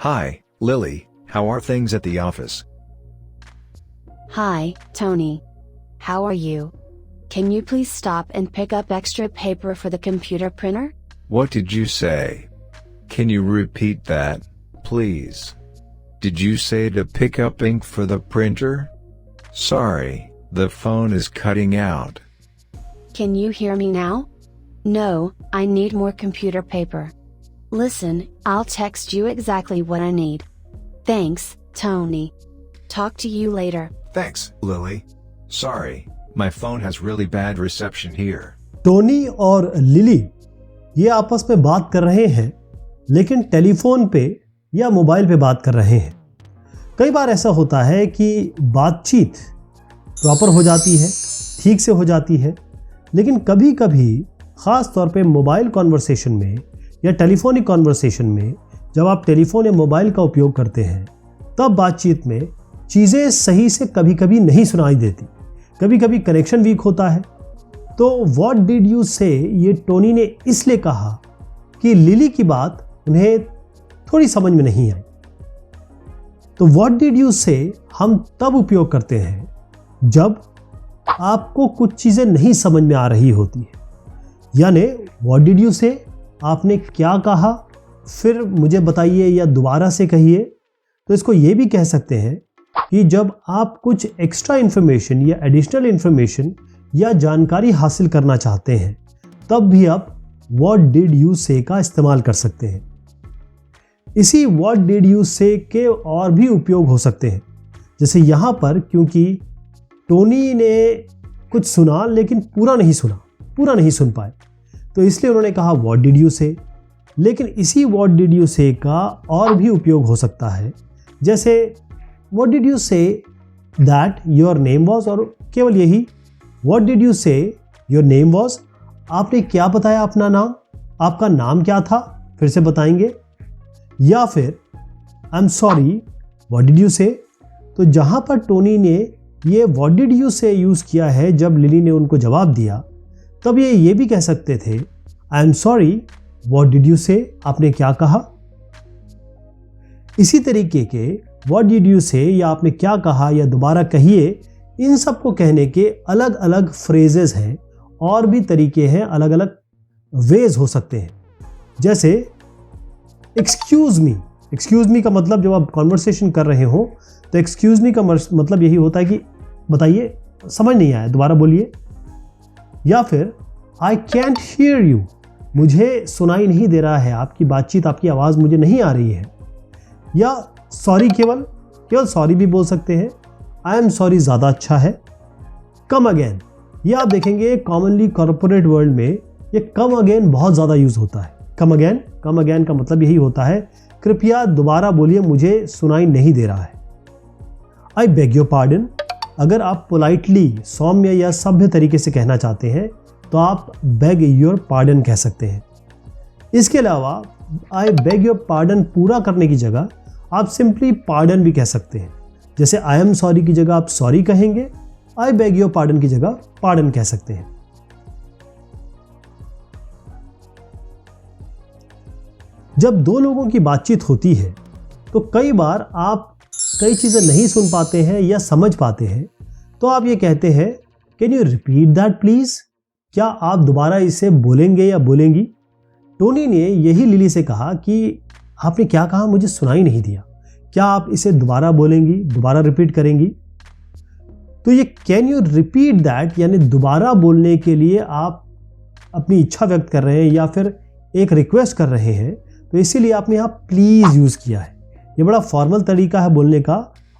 Hi, Lily, how are things at the office? Hi, Tony. How are you? Can you please stop and pick up extra paper for the computer printer? What did you say? Can you repeat that, please? Did you say to pick up ink for the printer? Sorry, the phone is cutting out. Can you hear me now? No, I need more computer paper. Listen, I'll text you exactly what I need. Thanks, Tony. Talk to you later. Thanks, Lily. Sorry, my phone has really bad reception here. Tony और lily ये आपस में बात कर रहे हैं, लेकिन telephone पे या मोबाइल पे बात कर रहे हैं। कई बार ऐसा होता है कि बातचीत प्रॉपर हो जाती है, ठीक से हो जाती है, लेकिन कभी कभी ख़ास तौर पे मोबाइल कॉन्वर्सेशन में या टेलीफोनिक कॉन्वर्सेशन में जब आप टेलीफोन या मोबाइल का उपयोग करते हैं तब बातचीत में चीज़ें सही से कभी कभी नहीं सुनाई देती, कभी कभी कनेक्शन वीक होता है। तो व्हाट डिड यू से ये टोनी ने इसलिए कहा कि लिली की बात उन्हें थोड़ी समझ में नहीं आई। तो व्हाट डिड यू से हम तब उपयोग करते हैं जब आपको कुछ चीज़ें नहीं समझ में आ रही होती है, यानी व्हाट डिड यू से आपने क्या कहा, फिर मुझे बताइए या दोबारा से कहिए। तो इसको ये भी कह सकते हैं कि जब आप कुछ एक्स्ट्रा इन्फॉर्मेशन या एडिशनल इन्फॉर्मेशन या जानकारी हासिल करना चाहते हैं तब भी आप व्हाट डिड यू से का इस्तेमाल कर सकते हैं। इसी व्हाट डिड यू से के और भी उपयोग हो सकते हैं, जैसे यहाँ पर क्योंकि टोनी ने कुछ सुना लेकिन पूरा नहीं सुन पाए, तो इसलिए उन्होंने कहा व्हाट डिड यू से। लेकिन इसी व्हाट डिड यू से का और भी उपयोग हो सकता है, जैसे what did you say that your name was, और केवल यही व्हाट डिड यू से योर नेम वॉज, आपने क्या बताया अपना नाम, आपका नाम क्या था, फिर से बताएंगे। या फिर आई am sorry what did you से। तो जहाँ पर टोनी ने ये व्हाट डिड यू से यूज़ किया है जब लिली ने उनको जवाब दिया, तब ये भी कह सकते थे आई am sorry what did you से, आपने क्या कहा। इसी तरीके के व्हाट डिड यू से या आपने क्या कहा या दोबारा कहिए, इन सब को कहने के अलग अलग फ्रेजेस हैं और भी तरीके हैं, अलग अलग वेज हो सकते हैं। जैसे एक्सक्यूज मी का मतलब जब आप कॉन्वर्सेशन कर रहे हो तो एक्सक्यूज मी का मतलब यही होता है कि बताइए समझ नहीं आया, दोबारा बोलिए। या फिर आई कैंट हियर यू, मुझे सुनाई नहीं दे रहा है, आपकी बातचीत, आपकी आवाज़ मुझे नहीं आ रही है। या सॉरी, केवल सॉरी भी बोल सकते हैं, आई एम सॉरी ज़्यादा अच्छा है। कम अगेन, ये आप देखेंगे कॉमनली कॉर्पोरेट वर्ल्ड में ये कम अगेन बहुत ज़्यादा यूज़ होता है। कम अगेन का मतलब यही होता है कृपया दोबारा बोलिए, मुझे सुनाई नहीं दे रहा है। आई बेग योर पार्डन, अगर आप पोलाइटली, सौम्य या सभ्य तरीके से कहना चाहते हैं तो आप बेग योर पार्डन कह सकते हैं। इसके अलावा आई बेग योर पार्डन पूरा करने की जगह आप सिंपली पार्डन भी कह सकते हैं। जैसे आई एम सॉरी की जगह आप सॉरी कहेंगे, आई बेग योर पार्डन की जगह पार्डन कह सकते हैं। जब दो लोगों की बातचीत होती है तो कई बार आप कई चीज़ें नहीं सुन पाते हैं या समझ पाते हैं, तो आप ये कहते हैं can you repeat that please, क्या आप दोबारा इसे बोलेंगे या बोलेंगी। टोनी ने यही लिली से कहा कि आपने क्या कहा, मुझे सुनाई नहीं दिया, क्या आप इसे दोबारा बोलेंगी, दोबारा रिपीट करेंगी। तो ये कैन यू रिपीट दैट यानी दोबारा बोलने के लिए आप अपनी इच्छा व्यक्त कर रहे हैं या फिर एक रिक्वेस्ट कर रहे हैं, तो इसीलिए आपने यहाँ प्लीज़ यूज़ किया है। ये बड़ा फॉर्मल तरीका है बोलने का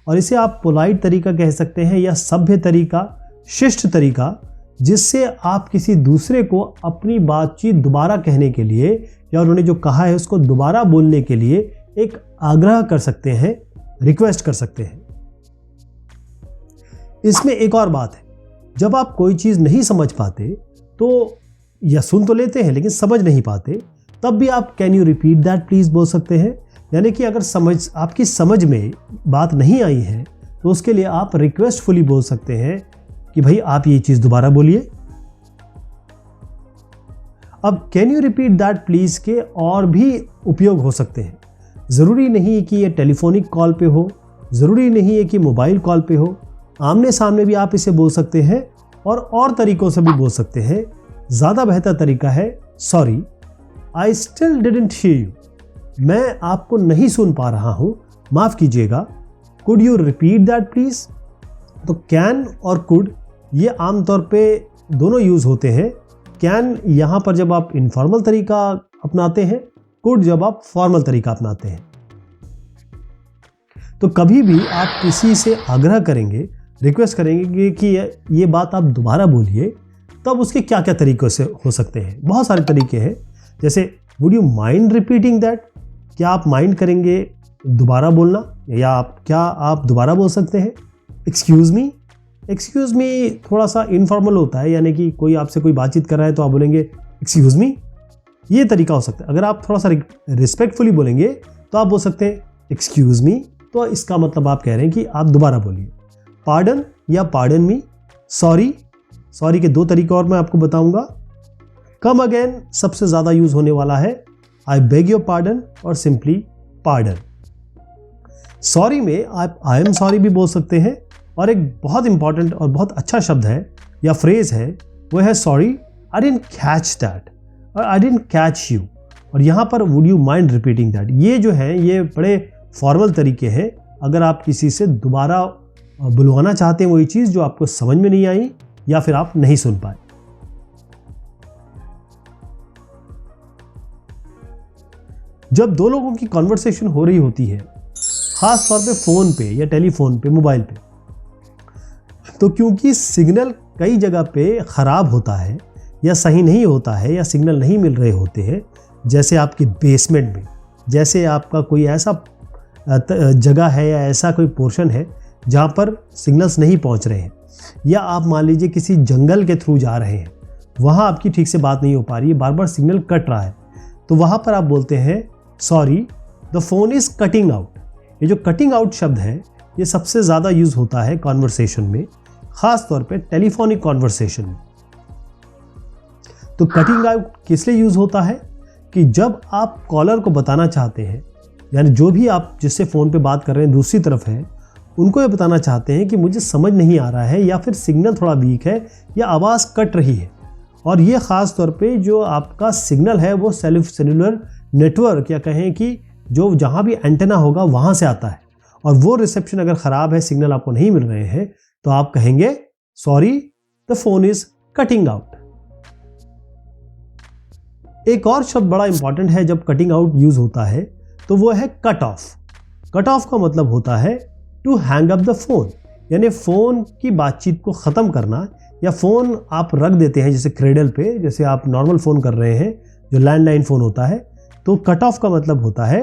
और इसे आप पोलाइट तरीका कह सकते हैं या सभ्य तरीका, शिष्ट तरीका, जिससे आप किसी दूसरे को अपनी बातचीत दोबारा कहने के लिए या उन्होंने जो कहा है उसको दोबारा बोलने के लिए एक आग्रह कर सकते हैं, रिक्वेस्ट कर सकते हैं। इसमें एक और बात है, जब आप कोई चीज़ नहीं समझ पाते तो या सुन तो लेते हैं लेकिन समझ नहीं पाते, तब भी आप can you repeat that please बोल सकते हैं। यानी कि अगर आपकी समझ में बात नहीं आई है तो उसके लिए आप रिक्वेस्टफुली बोल सकते हैं कि भाई आप ये चीज़ दोबारा बोलिए। अब can you repeat that please के और भी उपयोग हो सकते हैं, ज़रूरी नहीं कि ये टेलीफोनिक कॉल पे हो, ज़रूरी नहीं है कि मोबाइल कॉल पे हो, आमने सामने भी आप इसे बोल सकते हैं और तरीक़ों से भी बोल सकते हैं। ज़्यादा बेहतर तरीका है sorry, I still didn't here you, मैं आपको नहीं सुन पा रहा हूँ, माफ़ कीजिएगा, could you repeat that please. तो कैन और कुड ये आमतौर पे दोनों यूज़ होते हैं। कैन यहाँ पर जब आप इनफॉर्मल तरीका अपनाते हैं, कुड जब आप फॉर्मल तरीका अपनाते हैं। तो कभी भी आप किसी से आग्रह करेंगे, रिक्वेस्ट करेंगे कि ये बात आप दोबारा बोलिए, तब उसके क्या क्या तरीक़ों से हो सकते हैं। बहुत सारे तरीके हैं, जैसे would you mind repeating that, क्या आप माइंड करेंगे दोबारा बोलना, या क्या आप दोबारा बोल सकते हैं। एक्सक्यूज़ मी, एक्सक्यूज़ मी थोड़ा सा इनफॉर्मल होता है, यानी कि कोई आपसे कोई बातचीत कर रहा है तो आप बोलेंगे एक्सक्यूज़ मी, ये तरीका हो सकता है। अगर आप थोड़ा सा रिस्पेक्टफुली बोलेंगे तो आप बोल सकते हैं एक्सक्यूज़ मी, तो इसका मतलब आप कह रहे हैं कि आप दोबारा बोलिए। पार्डन या पार्डन मी, सॉरी, सॉरी के दो तरीके और मैं आपको बताऊंगा। कम अगेन सबसे ज़्यादा यूज़ होने वाला है आई बेग योर पार्डन और सिंपली पार्डन। सॉरी में आप आई एम सॉरी भी बोल सकते हैं, और एक बहुत इंपॉर्टेंट और बहुत अच्छा शब्द है या फ्रेज है, वो है sorry I didn't catch that और आई डिडंट कैच यू, और यहाँ पर would you mind repeating that. ये जो है ये बड़े फॉर्मल तरीके हैं अगर आप किसी से दोबारा बुलवाना चाहते हैं वही चीज़ जो आपको समझ में नहीं आई या फिर आप नहीं सुन पाए। जब दो लोगों की कॉन्वर्सेशन हो रही होती है, खास तौर पे फ़ोन पे या टेलीफोन पे, मोबाइल पे, तो क्योंकि सिग्नल कई जगह पे ख़राब होता है या सही नहीं होता है या सिग्नल नहीं मिल रहे होते हैं, जैसे आपके बेसमेंट में, जैसे आपका कोई ऐसा जगह है या ऐसा कोई पोर्शन है जहाँ पर सिग्नल्स नहीं पहुँच रहे हैं, या आप मान लीजिए किसी जंगल के थ्रू जा रहे हैं, वहाँ आपकी ठीक से बात नहीं हो पा रही है, बार बार सिग्नल कट रहा है, तो वहाँ पर आप बोलते हैं sorry the phone is cutting out. ये जो कटिंग आउट शब्द है ये सबसे ज़्यादा यूज़ होता है कॉन्वर्सेशन में, ख़ास तौर पे टेलीफोनिक कॉन्वर्सेशन में। तो कटिंग आउट किस लिए यूज़ होता है कि जब आप कॉलर को बताना चाहते हैं, यानी जो भी आप जिससे फ़ोन पे बात कर रहे हैं दूसरी तरफ है, उनको ये बताना चाहते हैं कि मुझे समझ नहीं आ रहा है या फिर सिग्नल थोड़ा वीक है या आवाज़ कट रही है, और ये ख़ास तौर पे जो आपका सिग्नल है वो सेलुलर नेटवर्क या कहें कि जो जहाँ भी एंटेना होगा वहाँ से आता है, और वो रिसेप्शन अगर ख़राब है, सिग्नल आपको नहीं मिल रहे हैं, तो आप कहेंगे sorry the phone is cutting out. एक और शब्द बड़ा इंपॉर्टेंट है जब कटिंग आउट यूज़ होता है, तो वो है कट ऑफ। कट ऑफ का मतलब होता है to hang up the phone, यानी फ़ोन की बातचीत को ख़त्म करना, या फ़ोन आप रख देते हैं जैसे क्रेडल पे, जैसे आप नॉर्मल फ़ोन कर रहे हैं जो लैंडलाइन फ़ोन होता है, तो कट ऑफ का मतलब होता है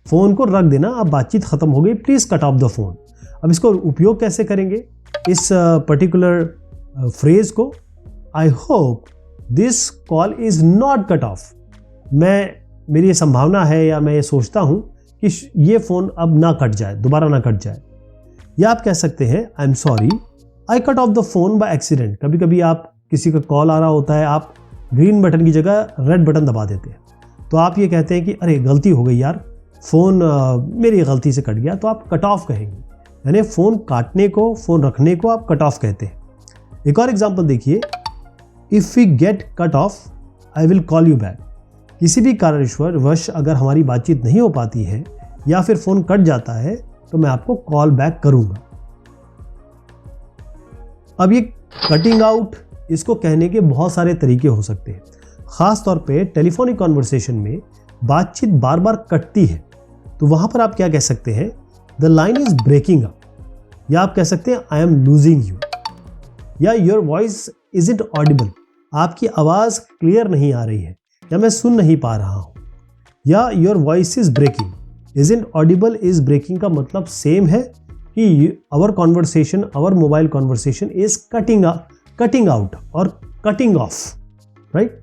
फ़ोन को रख देना, अब बातचीत ख़त्म हो गई, please cut off the phone. अब इसको उपयोग कैसे करेंगे इस पर्टिकुलर फ्रेज़ को, I hope this call is not cut off, मेरी ये संभावना है या मैं ये सोचता हूँ कि ये फ़ोन अब ना कट जाए, दोबारा ना कट जाए। या आप कह सकते हैं I am sorry I cut off the phone by accident. कभी कभी आप किसी का कॉल आ रहा होता है, आप ग्रीन बटन की जगह रेड बटन दबा देते हैं, तो आप ये कहते हैं कि अरे गलती हो गई यार, फ़ोन मेरी गलती से कट गया, तो आप कट ऑफ कहेंगे, यानी फ़ोन काटने को, फ़ोन रखने को आप कट ऑफ कहते हैं। एक और एग्जांपल देखिए, if we get cut off I will call you back. किसी भी कारणवश अगर हमारी बातचीत नहीं हो पाती है या फिर फ़ोन कट जाता है तो मैं आपको कॉल बैक करूँगा। अब ये कटिंग आउट, इसको कहने के बहुत सारे तरीके हो सकते हैं। ख़ास तौर पे टेलीफोनिक कॉन्वर्सेशन में बातचीत बार बार कटती है, तो वहाँ पर आप क्या कह सकते हैं, the line is breaking up, या आप कह सकते हैं आई एम लूजिंग यू, या योर वॉइस इज़न्ट ऑडिबल, आपकी आवाज़ क्लियर नहीं आ रही है या मैं सुन नहीं पा रहा हूँ, या your voice is breaking. Isn't audible is breaking का मतलब सेम है कि our conversation, our mobile conversation is cutting out और cutting off, right.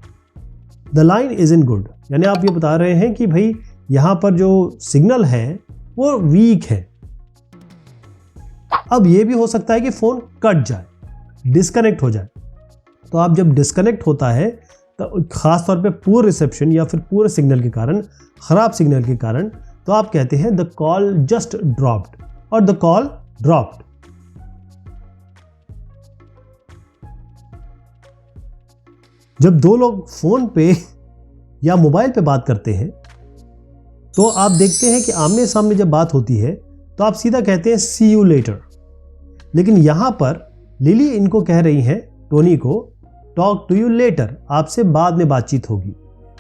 The line isn't good, यानी आप ये बता रहे हैं कि भाई यहाँ पर जो सिग्नल है वो वीक है। अब ये भी हो सकता है कि फ़ोन कट जाए, डिस्कनेक्ट हो जाए, तो आप जब डिस्कनेक्ट होता है तो ख़ास तौर पे पुअर रिसेप्शन या फिर पुअर सिग्नल के कारण, ख़राब सिग्नल के कारण तो आप कहते हैं द कॉल जस्ट ड्रॉप्ड और द कॉल ड्रॉप्ड। जब दो लोग फोन पे या मोबाइल पे बात करते हैं तो आप देखते हैं कि आमने सामने जब बात होती है तो आप सीधा कहते हैं सी यू लेटर, लेकिन यहां पर लिली इनको कह रही हैं, टोनी को, टॉक टू यू लेटर, आपसे बाद में बातचीत होगी।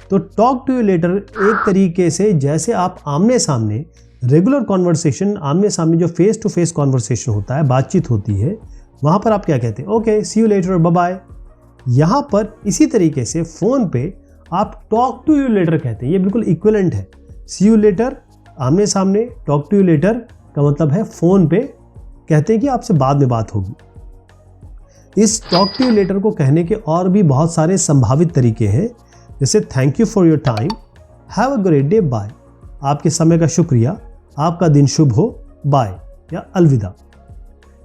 तो टॉक टू यू लेटर एक तरीके से जैसे आप आमने सामने रेगुलर कॉन्वर्सेशन, आमने सामने जो फेस टू फेस कॉन्वर्सेशन होता है, बातचीत होती है, वहां पर आप क्या कहते हैं, okay see you later, bye bye. यहां पर इसी तरीके से फोन पे आप टॉक टू यू लेटर कहते हैं, ये बिल्कुल इक्विवेलेंट है। सी यू लेटर आमने सामने, टॉक टू यू लेटर का मतलब है फोन पे कहते हैं कि आपसे बाद में बात होगी। इस टॉक टू यू लेटर को कहने के और भी बहुत सारे संभावित तरीके हैं, जैसे thank you for your time, have a great day, bye, आपके समय का शुक्रिया, आपका दिन शुभ हो, बाय, या अलविदा।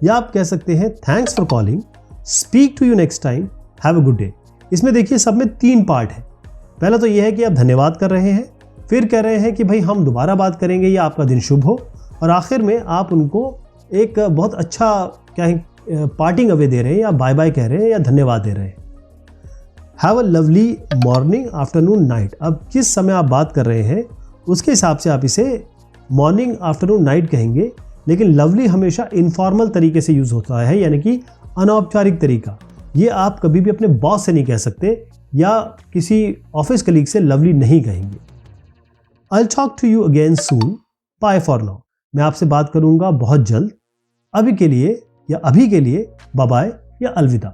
या आप कह सकते हैं thanks for calling, speak to you next time, have a good day. इसमें देखिए सब में 3 पार्ट है। पहला तो यह है कि आप धन्यवाद कर रहे हैं, फिर कह रहे हैं कि भाई हम दोबारा बात करेंगे या आपका दिन शुभ हो, और आखिर में आप उनको एक बहुत अच्छा क्या है पार्टिंग अवे दे रहे हैं, या बाय बाय कह रहे हैं, या धन्यवाद दे रहे हैं। Have a lovely morning, afternoon, night. अब किस समय आप बात कर रहे हैं उसके हिसाब से आप इसे मॉर्निंग, आफ्टरनून, नाइट कहेंगे, लेकिन लवली हमेशा इनफॉर्मल तरीके से यूज होता है, यानी कि अनौपचारिक तरीका। ये आप कभी भी अपने बॉस से नहीं कह सकते या किसी ऑफिस कलीग से लवली नहीं कहेंगे। I will talk to you again soon, bye for now, मैं आपसे बात करूंगा बहुत जल्द, अभी के लिए या अभी के लिए बाय बाय या अलविदा।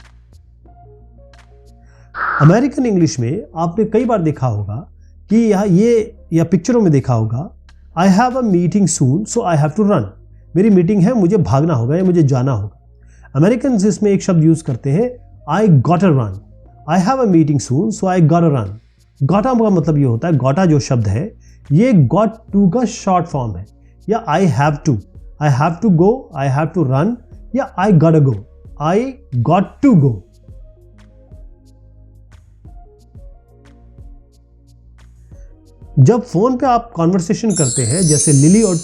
अमेरिकन इंग्लिश में आपने कई बार देखा होगा कि या पिक्चरों में देखा होगा, I have a meeting soon so I have to run, मेरी मीटिंग है, मुझे भागना होगा या मुझे जाना होगा। अमेरिकन इसमें एक शब्द यूज करते हैं, I got a run, I have a meeting soon so I got a run. Gotta का मतलब ये होता है, गॉटा जो शब्द है ये गॉट टू का शॉर्ट फॉर्म है, या I have to go, I have to run, या I got go, I got to go. जब फोन पे आप कॉन्वर्सेशन करते हैं, जैसे लिली और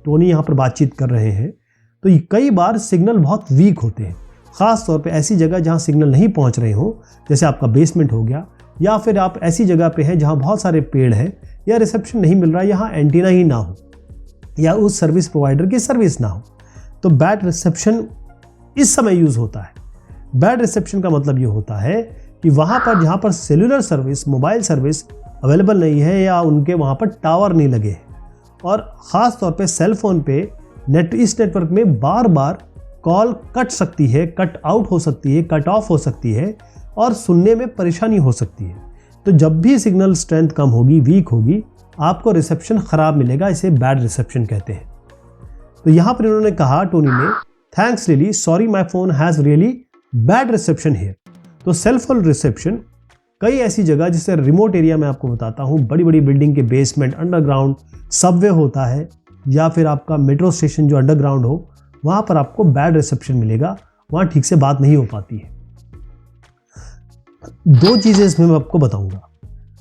टोनी यहां पर बातचीत कर रहे हैं, तो कई बार सिग्नल बहुत वीक होते हैं, खास तौर पे ऐसी जगह जहां सिग्नल नहीं पहुंच रहे हो, जैसे आपका बेसमेंट हो गया, या फिर आप ऐसी जगह पे हैं जहां बहुत सारे पेड़ हैं, या रिसेप्शन नहीं मिल रहा, यहाँ एंटीना ही ना हो, या उस सर्विस प्रोवाइडर की सर्विस ना हो, तो बैड रिसेप्शन इस समय यूज होता है। बैड रिसेप्शन का मतलब ये होता है कि वहां पर जहां पर cellular service, mobile service available नहीं है, या उनके वहां पर टावर नहीं लगे हैं, और ख़ास तौर पे सेल फोन पे इस नेटवर्क में बार बार कॉल कट सकती है, कट आउट हो सकती है, कट ऑफ हो सकती है, और सुनने में परेशानी हो सकती है। तो जब भी सिग्नल स्ट्रेंथ कम होगी, वीक होगी, आपको रिसेप्शन ख़राब मिलेगा, इसे बैड रिसेप्शन कहते हैं। तो यहाँ पर इन्होंने कहा, टोनी ने, thanks lily, sorry my phone has really bad reception here. तो सेल फोन रिसेप्शन कई ऐसी जगह, जैसे रिमोट एरिया में आपको बताता हूँ, बड़ी बड़ी बिल्डिंग के बेसमेंट, अंडरग्राउंड सबवे होता है, या फिर आपका मेट्रो स्टेशन जो अंडरग्राउंड हो, वहाँ पर आपको बैड रिसेप्शन मिलेगा, वहाँ ठीक से बात नहीं हो पाती है। 2 चीज़ें इसमें मैं आपको बताऊंगा।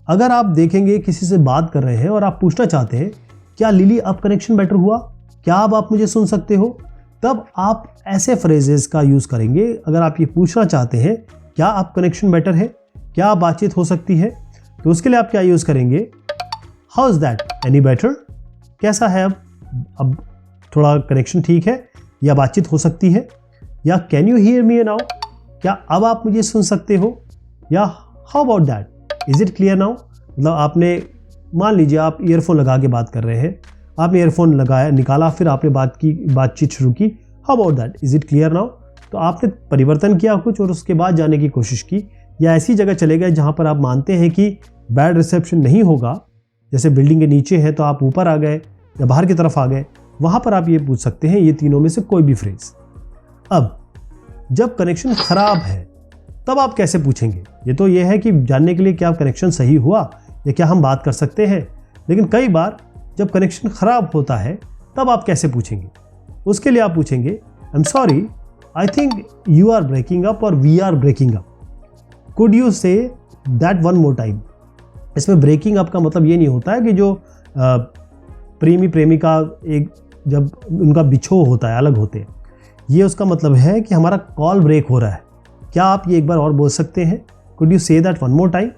अगर आप देखेंगे किसी से बात कर रहे हैं और आप पूछना चाहते हैं, क्या लिली अब कनेक्शन बेटर हुआ, क्या अब आप मुझे सुन सकते हो, तब आप ऐसे फ्रेजेस का यूज़ करेंगे। अगर आप ये पूछना चाहते हैं क्या अब कनेक्शन बेटर है, क्या बातचीत हो सकती है, तो उसके लिए आप क्या यूज़ करेंगे, how is that, any better, कैसा है अब थोड़ा कनेक्शन ठीक है या बातचीत हो सकती है, या can you hear me now, क्या अब आप मुझे सुन सकते हो, या how about that, is it clear now. मतलब आपने, मान लीजिए आप ईयरफोन लगा के बात कर रहे हैं, आपने ईयरफोन लगाया, निकाला, फिर आपने बातचीत शुरू की, how about that, is it clear now. तो आपने परिवर्तन किया कुछ और उसके बाद जाने की कोशिश की, या ऐसी जगह चले गए जहाँ पर आप मानते हैं कि बैड रिसेप्शन नहीं होगा, जैसे बिल्डिंग के नीचे है तो आप ऊपर आ गए या बाहर की तरफ आ गए, वहाँ पर आप ये पूछ सकते हैं ये तीनों में से कोई भी फ्रेज। अब जब कनेक्शन खराब है तब आप कैसे पूछेंगे, ये तो ये है कि जानने के लिए क्या कनेक्शन सही हुआ या क्या हम बात कर सकते हैं, लेकिन कई बार जब कनेक्शन खराब होता है तब आप कैसे पूछेंगे, उसके लिए आप पूछेंगे I am sorry, I think you are breaking up और we are breaking up, could you say that one more time. इसमें ब्रेकिंग अप का मतलब ये नहीं होता है कि जो प्रेमी प्रेमिका एक जब उनका बिछो होता है, अलग होते हैं, ये उसका मतलब है कि हमारा कॉल ब्रेक हो रहा है। क्या आप ये एक बार और बोल सकते हैं? Could you say that one more time?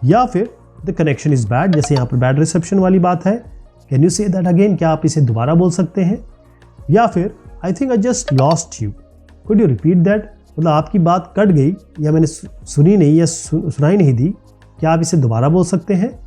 या फिर द कनेक्शन इज बैड, जैसे यहाँ पर बैड रिसेप्शन वाली बात है, can you say that again? क्या आप इसे दोबारा बोल सकते हैं? या फिर I think I just lost you, could you repeat that? मतलब आपकी बात कट गई या मैंने सुनी नहीं या सुनाई नहीं दी, क्या आप इसे दोबारा बोल सकते हैं?